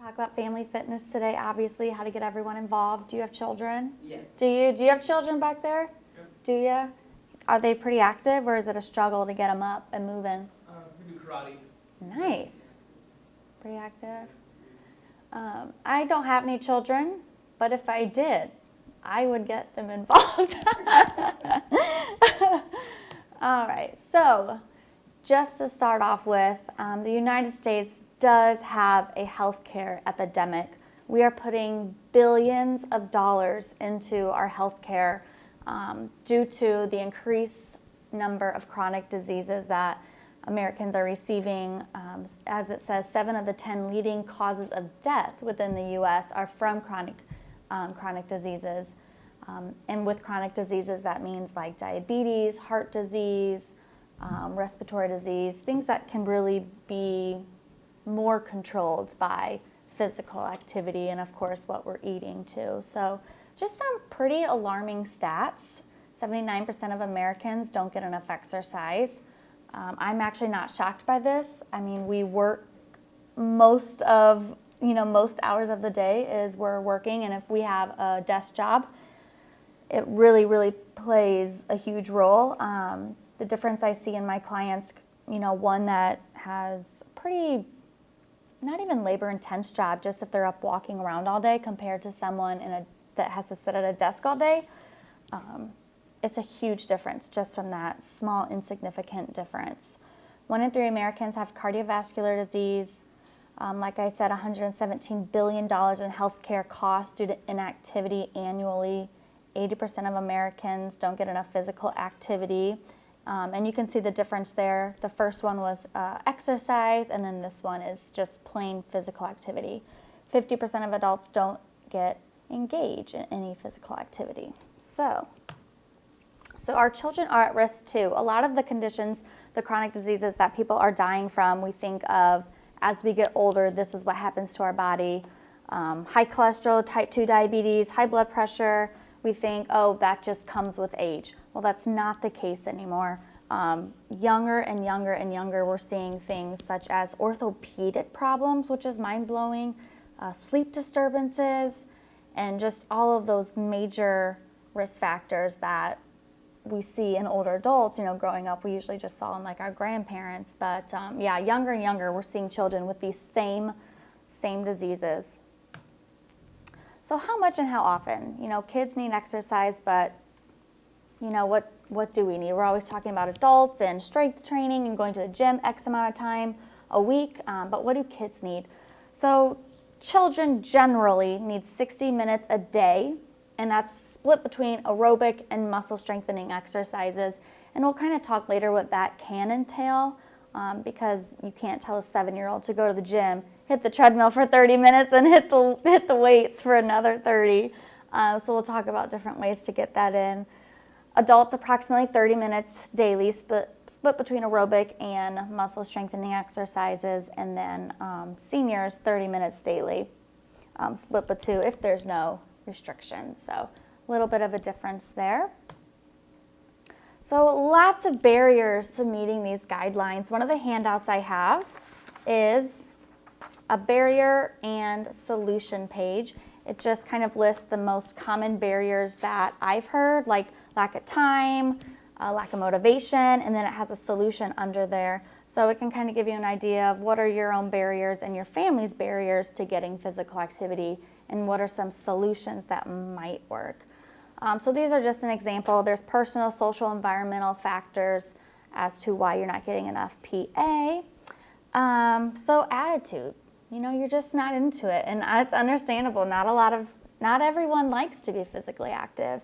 Talk about family fitness today, obviously, how to get everyone involved. Do you have children? Yes. Do you have children back there? Yep. Do you? Are they pretty active, or is it a struggle to get them up and moving? We do karate. Nice. Pretty active. I don't have any children, but if I did, I would get them involved. All right, so just to start off with, the United States does have a healthcare epidemic. We are putting billions of dollars into our healthcare due to the increased number of chronic diseases that Americans are receiving. As it says, 7 of the 10 leading causes of death within the U.S. are from chronic diseases. And with chronic diseases, that means like diabetes, heart disease, respiratory disease, things that can really be more controlled by physical activity and, of course, what we're eating too. So just some pretty alarming stats. 79% of Americans don't get enough exercise. I'm actually not shocked by this. I mean, we work most hours of the day is we're working, and if we have a desk job, it really, really plays a huge role. The difference I see in my clients, one that has a pretty, not even labor-intense job, just if they're up walking around all day compared to someone that has to sit at a desk all day, it's a huge difference just from that small, insignificant difference. 1 in 3 Americans have cardiovascular disease. Like I said, $117 billion in healthcare costs due to inactivity annually. 80% of Americans don't get enough physical activity. And you can see the difference there. The first one was exercise, and then this one is just plain physical activity. 50% of adults don't get engaged in any physical activity. So our children are at risk too. A lot of the conditions, the chronic diseases that people are dying from, we think of as we get older, this is what happens to our body. High cholesterol, type 2 diabetes, high blood pressure. We think, oh, that just comes with age. Well, that's not the case anymore. Younger and younger and younger, we're seeing things such as orthopedic problems, which is mind-blowing, sleep disturbances, and just all of those major risk factors that we see in older adults. Growing up, we usually just saw in like our grandparents, but younger and younger, we're seeing children with these same diseases. So how much and how often? Kids need exercise, but what do we need? We're always talking about adults and strength training and going to the gym X amount of time a week, but what do kids need? So children generally need 60 minutes a day, and that's split between aerobic and muscle strengthening exercises. And we'll kind of talk later what that can entail, because you can't tell a 7-year-old to go to the gym, hit the treadmill for 30 minutes, and hit the weights for another 30. So we'll talk about different ways to get that in. Adults, approximately 30 minutes daily, split between aerobic and muscle strengthening exercises, and then seniors, 30 minutes daily, split by 2 if there's no restrictions. So a little bit of a difference there. So lots of barriers to meeting these guidelines. One of the handouts I have is a barrier and solution page. It just kind of lists the most common barriers that I've heard, like lack of time, lack of motivation, and then it has a solution under there. So it can kind of give you an idea of what are your own barriers and your family's barriers to getting physical activity, and what are some solutions that might work. So these are just an example. There's personal, social, environmental factors as to why you're not getting enough PA. So attitude. You're just not into it, and it's understandable. Not everyone likes to be physically active.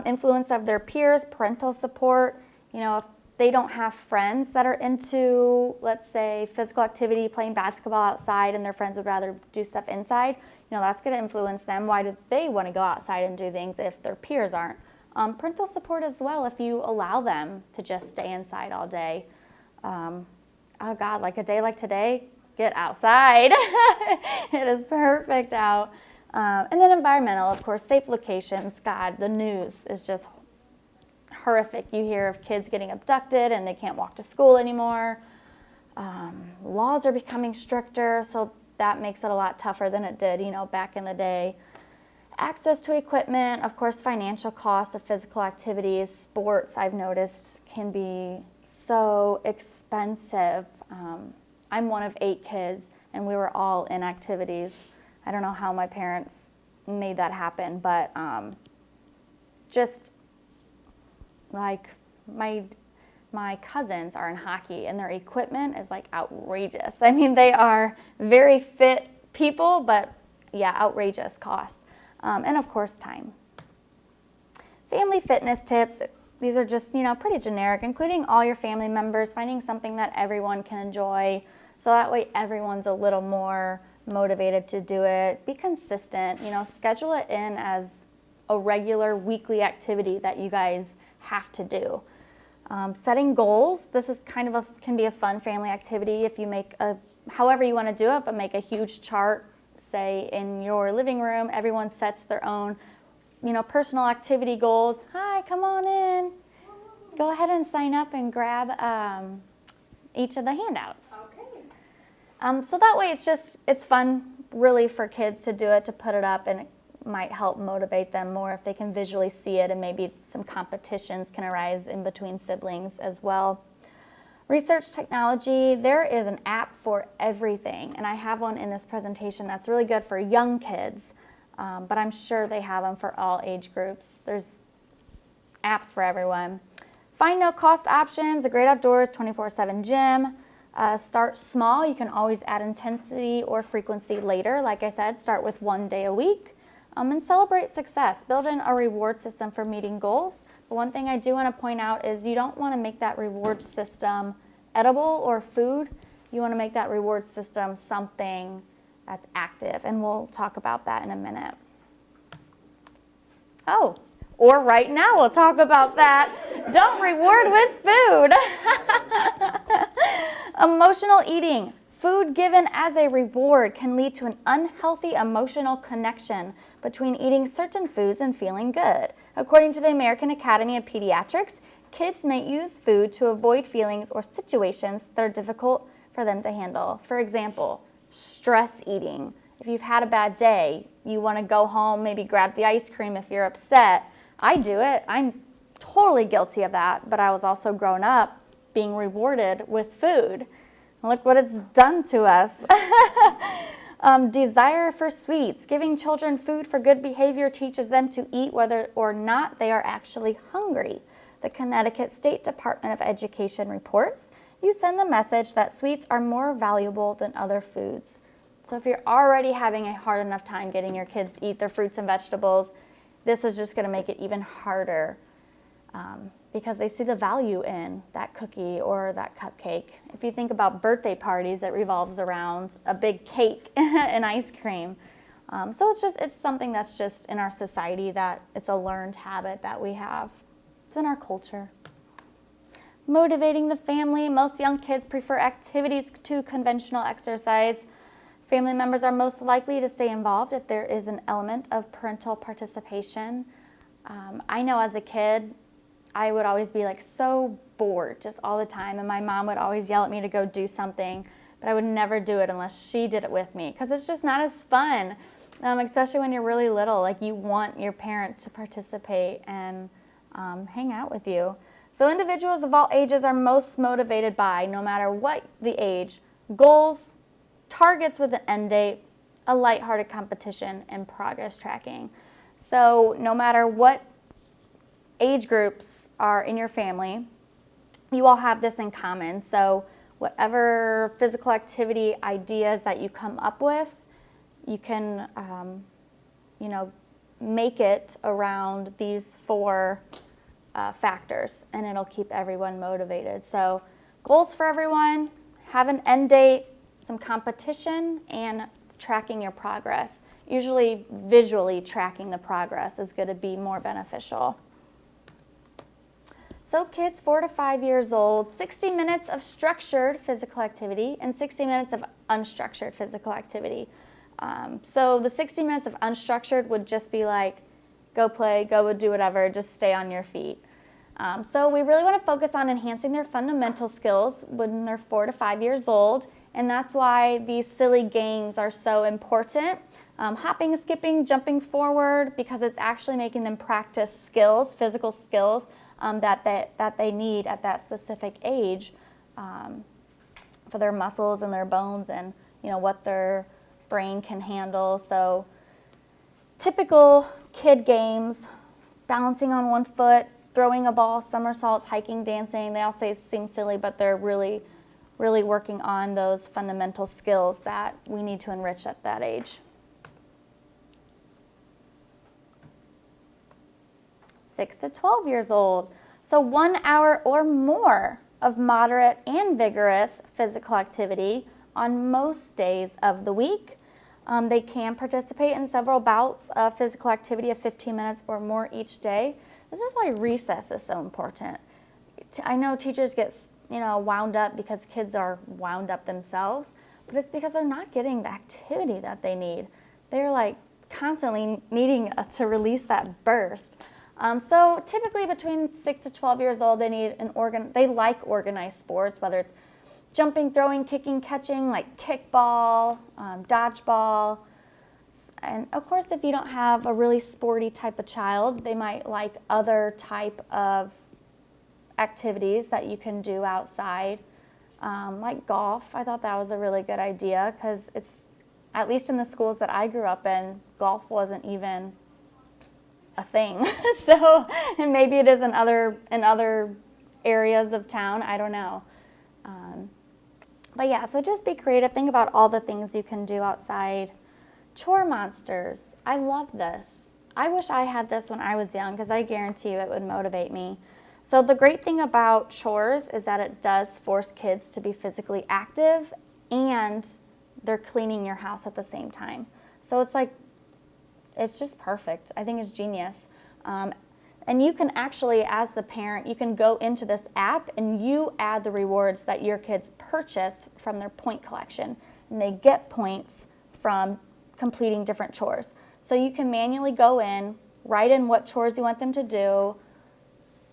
Influence of their peers, parental support. If they don't have friends that are into, let's say, physical activity, playing basketball outside, and their friends would rather do stuff inside, that's going to influence them. Why do they want to go outside and do things if their peers aren't? Parental support as well, if you allow them to just stay inside all day. Oh God, like a day like today, get outside. It is perfect out. And then environmental, of course, safe locations. God, the news is just horrific. You hear of kids getting abducted and they can't walk to school anymore. Laws are becoming stricter, so that makes it a lot tougher than it did, back in the day. Access to equipment, of course, financial costs of physical activities, sports, I've noticed, can be so expensive. I'm one of 8 kids, and we were all in activities. I don't know how my parents made that happen, but just like my cousins are in hockey, and their equipment is like outrageous. I mean, they are very fit people, but yeah, outrageous cost. And of course, time. Family fitness tips. These are just, pretty generic, including all your family members, finding something that everyone can enjoy. So that way everyone's a little more motivated to do it. Be consistent, schedule it in as a regular weekly activity that you guys have to do. Setting goals. This is can be a fun family activity if you make however you want to do it, but make a huge chart. Say in your living room, everyone sets their own, personal activity goals. Hi, come on in. Go ahead and sign up and grab each of the handouts. Okay. So that way it's fun really for kids to do it, to put it up, and it might help motivate them more if they can visually see it, and maybe some competitions can arise in between siblings as well. Research technology, there is an app for everything, and I have one in this presentation that's really good for young kids, but I'm sure they have them for all age groups. There's apps for everyone. Find no-cost options, the Great Outdoors 24/7 gym. Start small. You can always add intensity or frequency later. Like I said, start with 1 day a week, and celebrate success. Build in a reward system for meeting goals. But one thing I do want to point out is you don't want to make that reward system edible or food. You want to make that reward system something that's active, and we'll talk about that in a minute. Oh, or right now we'll talk about that. Don't reward with food. Emotional eating. Food given as a reward can lead to an unhealthy emotional connection between eating certain foods and feeling good. According to the American Academy of Pediatrics, kids may use food to avoid feelings or situations that are difficult for them to handle. For example, stress eating. If you've had a bad day, you want to go home, maybe grab the ice cream if you're upset. I do it. I'm totally guilty of that, but I was also grown up being rewarded with food. Look what it's done to us. Desire for sweets. Giving children food for good behavior teaches them to eat whether or not they are actually hungry. The Connecticut State Department of Education reports, you send the message that sweets are more valuable than other foods. So if you're already having a hard enough time getting your kids to eat their fruits and vegetables, this is just going to make it even harder. Because they see the value in that cookie or that cupcake. If you think about birthday parties, that revolves around a big cake and ice cream. So it's something that's just in our society, that it's a learned habit that we have. It's in our culture. Motivating the family. Most young kids prefer activities to conventional exercise. Family members are most likely to stay involved if there is an element of parental participation. I know as a kid, I would always be so bored just all the time, and my mom would always yell at me to go do something, but I would never do it unless she did it with me, because it's just not as fun, especially when you're really little. You want your parents to participate and hang out with you. So individuals of all ages are most motivated by, no matter what the age, goals, targets with an end date, a lighthearted competition, and progress tracking. So no matter what age groups are in your family, you all have this in common. So whatever physical activity ideas that you come up with, you can, make it around these 4 factors, and it'll keep everyone motivated. So goals for everyone, have an end date, some competition, and tracking your progress. Usually visually tracking the progress is going to be more beneficial. So kids 4 to 5 years old, 60 minutes of structured physical activity and 60 minutes of unstructured physical activity. So the 60 minutes of unstructured would just be go play, go do whatever, just stay on your feet. So we really want to focus on enhancing their fundamental skills when they're 4 to 5 years old, and that's why these silly games are so important. Hopping, skipping, jumping forward, because it's actually making them practice skills, physical skills that they need at that specific age for their muscles and their bones and what their brain can handle. So typical kid games, balancing on one foot, throwing a ball, somersaults, hiking, dancing. They all seem silly, but they're really, really working on those fundamental skills that we need to enrich at that age. 6 to 12 years old. So 1 hour or more of moderate and vigorous physical activity on most days of the week. They can participate in several bouts of physical activity of 15 minutes or more each day. This is why recess is so important. I know teachers get wound up because kids are wound up themselves, but it's because they're not getting the activity that they need. They're like constantly needing to release that burst. So typically between 6 to 12 years old, they like organized sports, whether it's jumping, throwing, kicking, catching, like kickball, dodgeball. And of course, if you don't have a really sporty type of child, they might like other type of activities that you can do outside, like golf. I thought that was a really good idea because it's, at least in the schools that I grew up in, golf wasn't even a thing. So, and maybe it is in other areas of town, I don't know. But yeah, so just be creative. Think about all the things you can do outside. Chore monsters. I love this. I wish I had this when I was young because I guarantee you it would motivate me. So the great thing about chores is that it does force kids to be physically active and they're cleaning your house at the same time. So it's just perfect. I think it's genius. And you can actually, as the parent, you can go into this app and you add the rewards that your kids purchase from their point collection. And they get points from completing different chores. So you can manually go in, write in what chores you want them to do.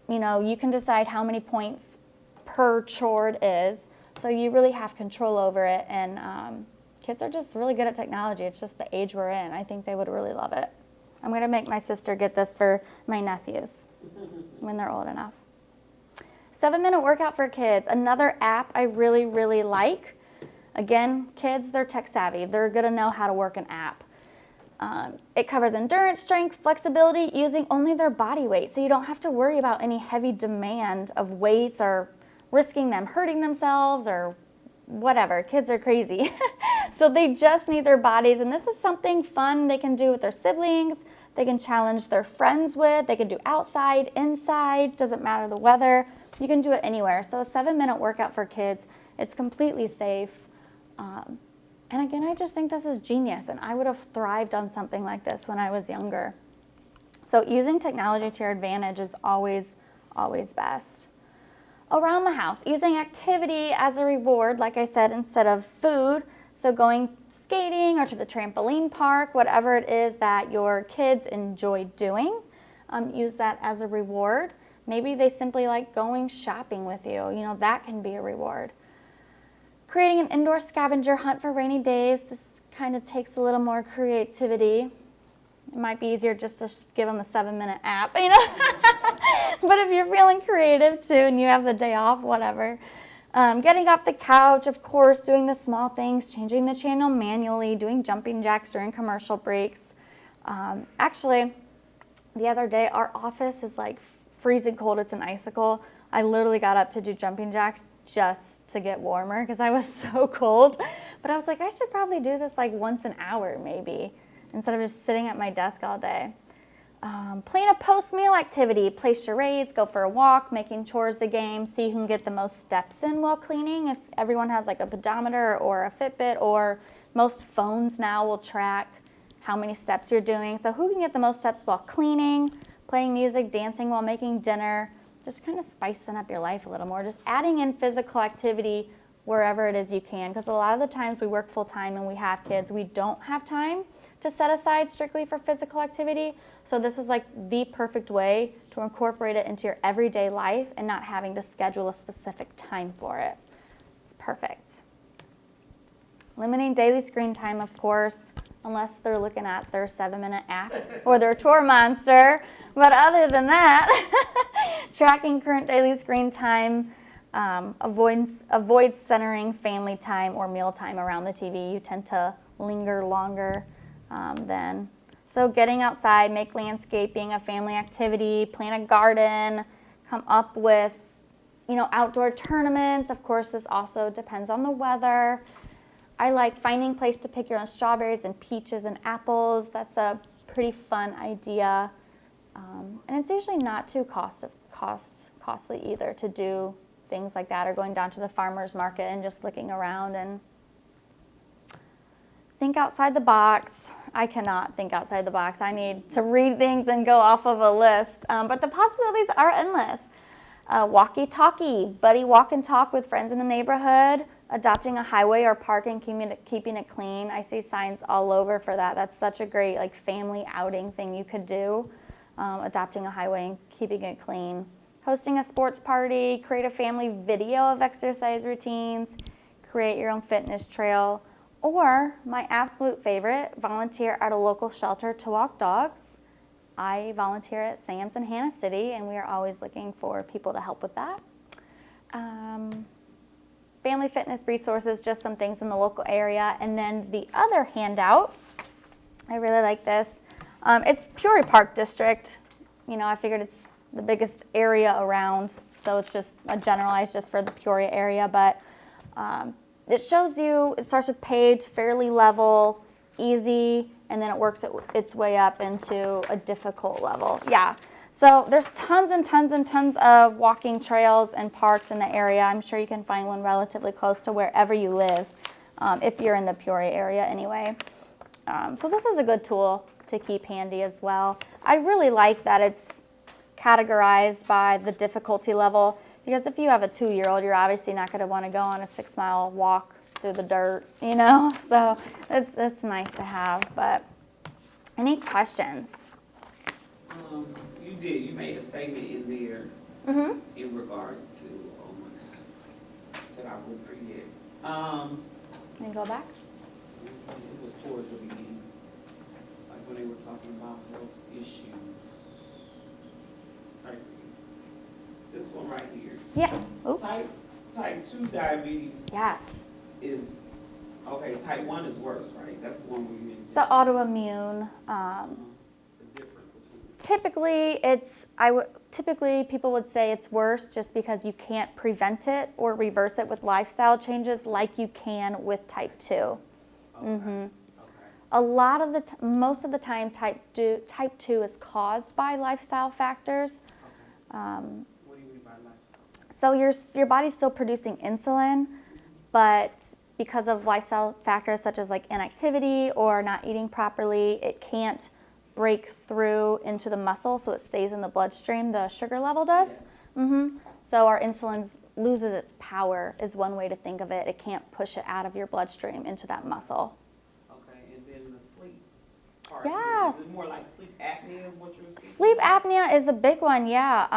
You can decide how many points per chore it is. So you really have control over it. And kids are just really good at technology. It's just the age we're in. I think they would really love it. I'm going to make my sister get this for my nephews when they're old enough. 7-minute workout for kids. Another app I really, really like. Again, kids, they're tech savvy. They're going to know how to work an app. It covers endurance, strength, flexibility, using only their body weight. So you don't have to worry about any heavy demand of weights or risking them hurting themselves or whatever. Kids are crazy. So they just need their bodies. And this is something fun they can do with their siblings. They can challenge their friends with. They can do outside, inside, doesn't matter the weather. You can do it anywhere. So a 7-minute workout for kids, it's completely safe. And again, I just think this is genius, and I would have thrived on something like this when I was younger. So using technology to your advantage is always, always best. Around the house, using activity as a reward, like I said, instead of food. So going skating or to the trampoline park, whatever it is that your kids enjoy doing, use that as a reward. Maybe they simply like going shopping with you. That can be a reward. Creating an indoor scavenger hunt for rainy days. This kind of takes a little more creativity. It might be easier just to give them a 7-minute app, But if you're feeling creative too and you have the day off, whatever. Getting off the couch, of course, doing the small things, changing the channel manually, doing jumping jacks during commercial breaks. Actually, the other day, our office is like freezing cold. It's an icicle. I literally got up to do jumping jacks just to get warmer because I was so cold. But I was like, I should probably do this like once an hour maybe instead of just sitting at my desk all day. Plan a post-meal activity, play charades, go for a walk, making chores a game, see who can get the most steps in while cleaning. If everyone has like a pedometer or a Fitbit, or most phones now will track how many steps you're doing. So who can get the most steps while cleaning, playing music, dancing while making dinner, just kind of spicing up your life a little more, just adding in physical activity wherever it is you can, because a lot of the times we work full time and we have kids, we don't have time to set aside strictly for physical activity. So this is like the perfect way to incorporate it into your everyday life and not having to schedule a specific time for it. It's perfect. Limiting daily screen time, of course, unless they're looking at their 7-minute app or their chore monster. But other than that, tracking current daily screen time, avoid centering family time or meal time around the TV. You tend to linger longer then. So getting outside, make landscaping a family activity, plant a garden, come up with, outdoor tournaments. Of course, this also depends on the weather. I like finding a place to pick your own strawberries and peaches and apples. That's a pretty fun idea. And it's usually not too costly either to do things like that, or going down to the farmer's market and just looking around and think outside the box. I cannot think outside the box. I need to read things and go off of a list. But the possibilities are endless. Walkie-talkie, buddy walk and talk with friends in the neighborhood, adopting a highway or park and keeping it clean. I see signs all over for that. That's such a great family outing thing you could do, adopting a highway and keeping it clean. Hosting a sports party, create a family video of exercise routines, create your own fitness trail, or my absolute favorite, volunteer at a local shelter to walk dogs. I volunteer at Sam's in Hannah City, and we are always looking for people to help with that. Family fitness resources, just some things in the local area. And then the other handout, I really like this. It's Peoria Park District. I figured it's the biggest area around, so it's just a generalized just for the Peoria area. But it shows you, it starts with paved, fairly level, easy, and then it works its way up into a difficult level. Yeah. So there's tons and tons and tons of walking trails and parks in the area. I'm sure you can find one relatively close to wherever you live, if you're in the Peoria area anyway. So this is a good tool to keep handy as well. I really like that it's categorized by the difficulty level, because if you have a 2-year-old, you're obviously not going to want to go on a 6-mile walk through the dirt, So it's nice to have. But any questions? You made a statement in there in regards to, oh my God, I said I would forget. And go back. It was towards the beginning, like when they were talking about health issues. Right. This one right here. Yeah. Oops. Type 2 diabetes. Yes. Is, okay, type 1 is worse, right? That's the one where you It's an autoimmune. the difference between. Typically people would say it's worse just because you can't prevent it or reverse it with lifestyle changes like you can with type 2. Okay. Okay. A lot of most of the time, type 2 is caused by lifestyle factors. Okay. What do you mean by lifestyle? So your body's still producing insulin, but because of lifestyle factors such as inactivity or not eating properly, it can't break through into the muscle, so it stays in the bloodstream. The sugar level does. Yes. So our insulin loses its power is one way to think of it. It can't push it out of your bloodstream into that muscle. Okay, and then the sleep part. Yes. Is it more like sleep apnea is what you're saying? Sleep apnea is a big one, yeah.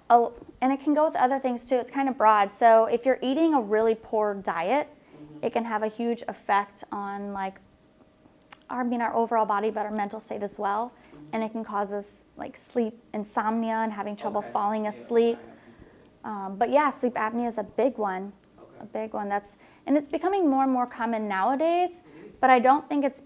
And it can go with other things too. It's kind of broad. So if you're eating a really poor diet, it can have a huge effect on our overall body, but our mental state as well. And it can cause us sleep insomnia and having trouble falling asleep. But yeah, sleep apnea is a big one. Okay. A big one. And it's becoming more and more common nowadays. But I don't think it's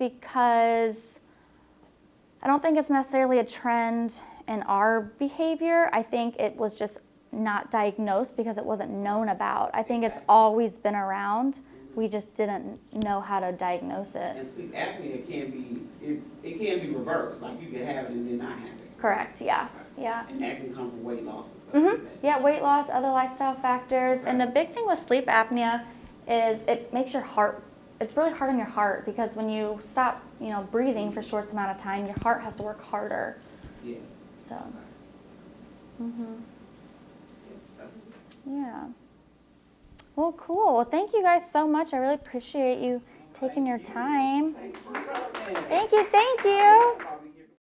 necessarily a trend in our behavior. I think it was just not diagnosed because it wasn't known about. I think it's always been around. We just didn't know how to diagnose it. And sleep apnea can be reversed. Like you can have it and then not have it. Correct. Yeah. Okay. Yeah. And that can come from weight loss and stuff like that. Yeah, weight loss, other lifestyle factors. Okay. And the big thing with sleep apnea is it makes your heart, it's really hard on your heart, because when you stop, breathing for a short amount of time, your heart has to work harder. Yes. So, Okay. yeah. Well, cool. Well, thank you guys so much. I really appreciate you taking your time. Thanks for coming. Thank you. Thank you.